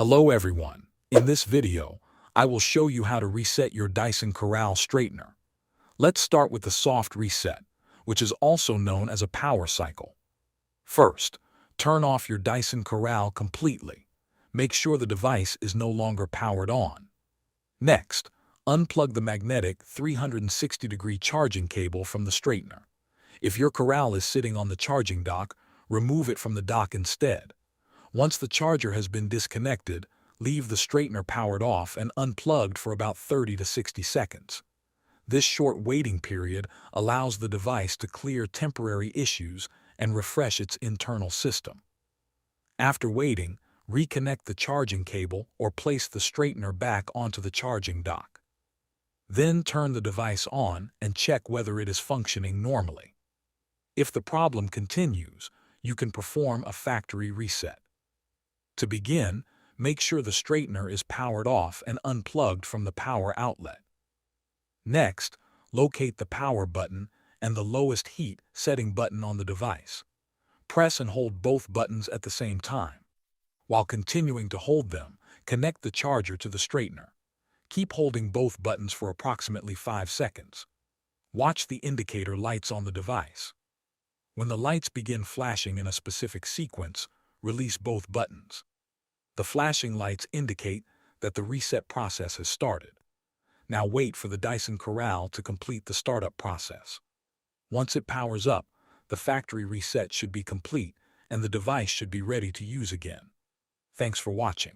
Hello everyone. In this video, I will show you how to reset your Dyson Corrale straightener. Let's start with the soft reset, which is also known as a power cycle. First, turn off your Dyson Corrale completely. Make sure the device is no longer powered on. Next, unplug the magnetic 360-degree charging cable from the straightener. If your Corrale is sitting on the charging dock, remove it from the dock instead. Once the charger has been disconnected, leave the straightener powered off and unplugged for about 30 to 60 seconds. This short waiting period allows the device to clear temporary issues and refresh its internal system. After waiting, reconnect the charging cable or place the straightener back onto the charging dock. Then turn the device on and check whether it is functioning normally. If the problem continues, you can perform a factory reset. To begin, make sure the straightener is powered off and unplugged from the power outlet. Next, locate the power button and the lowest heat setting button on the device. Press and hold both buttons at the same time. While continuing to hold them, connect the charger to the straightener. Keep holding both buttons for approximately 5 seconds. Watch the indicator lights on the device. When the lights begin flashing in a specific sequence, release both buttons. The flashing lights indicate that the reset process has started. Now wait for the Dyson Corrale to complete the startup process. Once it powers up, the factory reset should be complete and the device should be ready to use again. Thanks for watching.